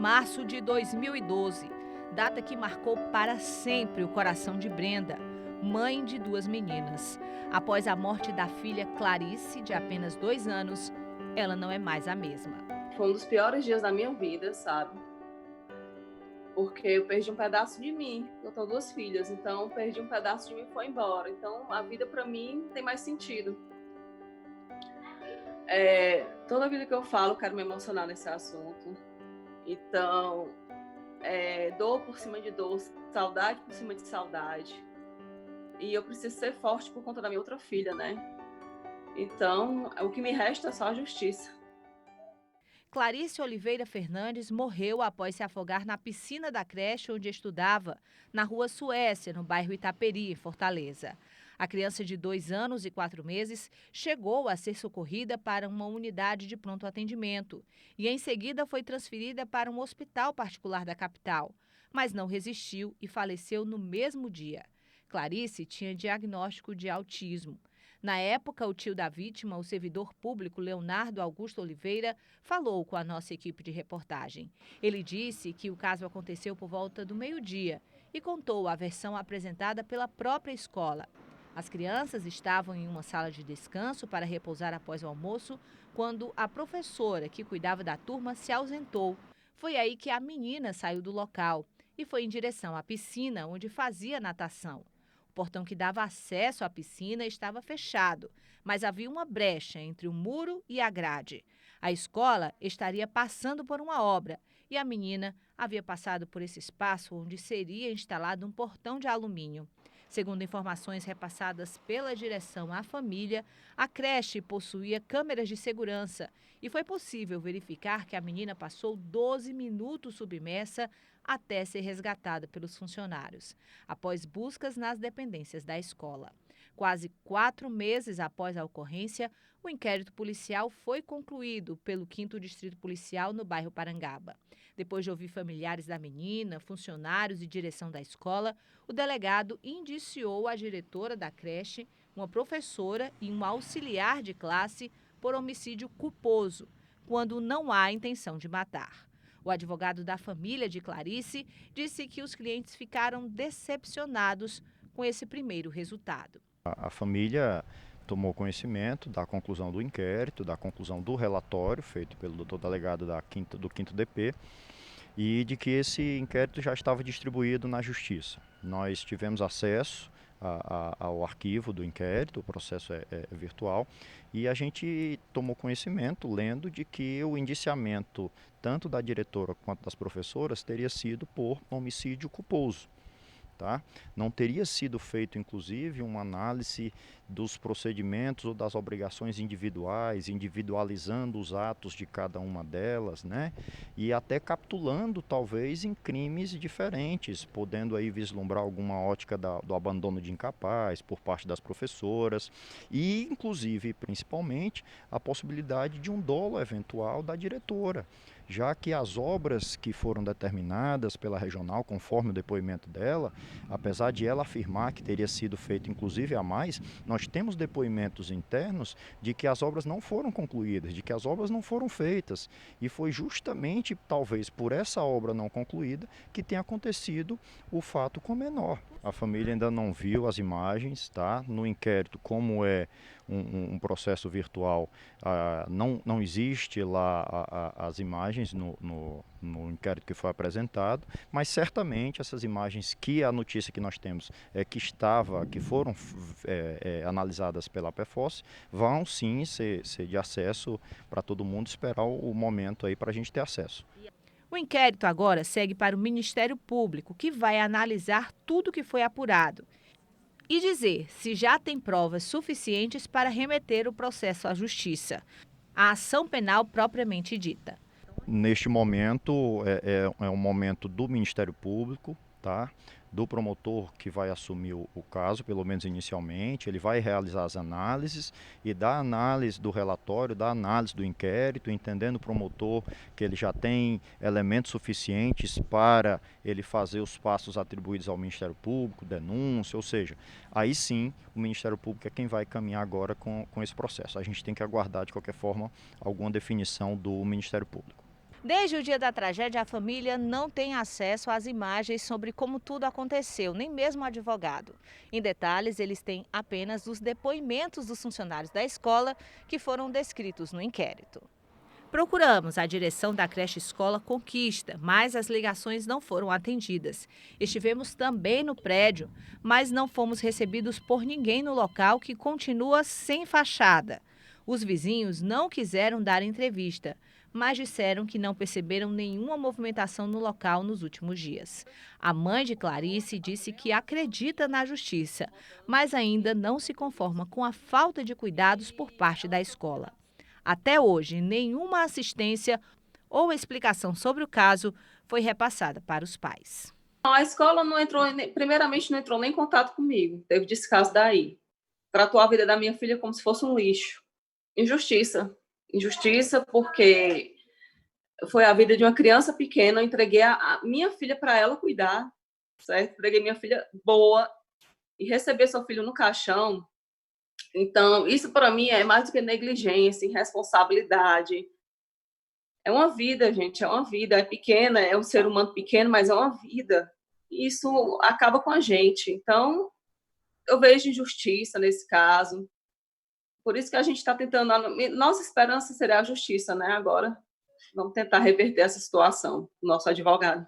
março de 2012, data que marcou para sempre o coração de Brenda, mãe de duas meninas. Após a morte da filha Clarice, de apenas 2 anos, ela não é mais a mesma. Foi um dos piores dias da minha vida, sabe? Porque eu perdi um pedaço de mim. Eu tenho 2 filhas, então perdi um pedaço de mim e foi embora. Então a vida para mim tem mais sentido. Toda vida que eu falo, eu quero me emocionar nesse assunto. Então, dor por cima de dor, saudade por cima de saudade. E eu preciso ser forte por conta da minha outra filha, né? Então, o que me resta é só a justiça. Clarice Oliveira Fernandes morreu após se afogar na piscina da creche onde estudava, na Rua Suécia, no bairro Itaperi, em Fortaleza. A criança de 2 anos e 4 meses chegou a ser socorrida para uma unidade de pronto atendimento e, em seguida, foi transferida para um hospital particular da capital, mas não resistiu e faleceu no mesmo dia. Clarice tinha diagnóstico de autismo. Na época, o tio da vítima, o servidor público Leonardo Augusto Oliveira, falou com a nossa equipe de reportagem. Ele disse que o caso aconteceu por volta do meio-dia e contou a versão apresentada pela própria escola. As crianças estavam em uma sala de descanso para repousar após o almoço, quando a professora que cuidava da turma se ausentou. Foi aí que a menina saiu do local e foi em direção à piscina, onde fazia natação. O portão que dava acesso à piscina estava fechado, mas havia uma brecha entre o muro e a grade. A escola estaria passando por uma obra e a menina havia passado por esse espaço onde seria instalado um portão de alumínio. Segundo informações repassadas pela direção à família, a creche possuía câmeras de segurança e foi possível verificar que a menina passou 12 minutos submersa até ser resgatada pelos funcionários, após buscas nas dependências da escola. Quase 4 meses após a ocorrência, o inquérito policial foi concluído pelo 5º Distrito Policial no bairro Parangaba. Depois de ouvir familiares da menina, funcionários e direção da escola, o delegado indiciou a diretora da creche, uma professora e um auxiliar de classe por homicídio culposo, quando não há intenção de matar. O advogado da família de Clarice disse que os clientes ficaram decepcionados com esse primeiro resultado. A família tomou conhecimento da conclusão do inquérito, da conclusão do relatório feito pelo doutor delegado do 5º DP e de que esse inquérito já estava distribuído na Justiça. Nós tivemos acesso ao arquivo do inquérito, o processo é virtual, e a gente tomou conhecimento, lendo, de que o indiciamento tanto da diretora quanto das professoras teria sido por homicídio culposo. Tá? Não teria sido feito, inclusive, uma análise dos procedimentos ou das obrigações individuais, individualizando os atos de cada uma delas, né? E até capitulando, talvez, em crimes diferentes, podendo aí vislumbrar alguma ótica do abandono de incapaz por parte das professoras e, inclusive, principalmente, a possibilidade de um dolo eventual da diretora, já que as obras que foram determinadas pela regional, conforme o depoimento dela, apesar de ela afirmar que teria sido feito inclusive a mais, nós temos depoimentos internos de que as obras não foram concluídas, de que as obras não foram feitas. E foi justamente, talvez, por essa obra não concluída que tem acontecido o fato com o menor. A família ainda não viu as imagens, tá? No inquérito, como é um processo virtual, não existe lá as imagens no inquérito que foi apresentado, mas certamente essas imagens que a notícia que nós temos que foram analisadas pela PFOS, vão sim ser de acesso para todo mundo, esperar o momento aí para a gente ter acesso. O inquérito agora segue para o Ministério Público, que vai analisar tudo o que foi apurado e dizer se já tem provas suficientes para remeter o processo à Justiça, a ação penal propriamente dita. Neste momento é um momento do Ministério Público, tá? Do promotor que vai assumir o caso, pelo menos inicialmente, ele vai realizar as análises e da análise do relatório, da análise do inquérito, entendendo o promotor que ele já tem elementos suficientes para ele fazer os passos atribuídos ao Ministério Público, denúncia, ou seja, aí sim o Ministério Público é quem vai caminhar agora com esse processo. A gente tem que aguardar de qualquer forma alguma definição do Ministério Público. Desde o dia da tragédia, a família não tem acesso às imagens sobre como tudo aconteceu, nem mesmo o advogado. Em detalhes, eles têm apenas os depoimentos dos funcionários da escola que foram descritos no inquérito. Procuramos a direção da creche Escola Conquista, mas as ligações não foram atendidas. Estivemos também no prédio, mas não fomos recebidos por ninguém no local, que continua sem fachada. Os vizinhos não quiseram dar entrevista, mas disseram que não perceberam nenhuma movimentação no local nos últimos dias. A mãe de Clarice disse que acredita na justiça, mas ainda não se conforma com a falta de cuidados por parte da escola. Até hoje, nenhuma assistência ou explicação sobre o caso foi repassada para os pais. A escola não entrou, primeiramente não entrou nem em contato comigo, teve descaso daí. Tratou a vida da minha filha como se fosse um lixo. Injustiça. Injustiça porque foi a vida de uma criança pequena, eu entreguei a minha filha para ela cuidar, certo? Entreguei minha filha boa e receber seu filho no caixão. Então, isso para mim é mais do que negligência, irresponsabilidade. É uma vida, gente, é uma vida, é pequena, é um ser humano pequeno, mas é uma vida. E isso acaba com a gente. Então, eu vejo injustiça nesse caso. Por isso que a gente está tentando, nossa esperança seria a justiça, né? Agora, vamos tentar reverter essa situação, nosso advogado.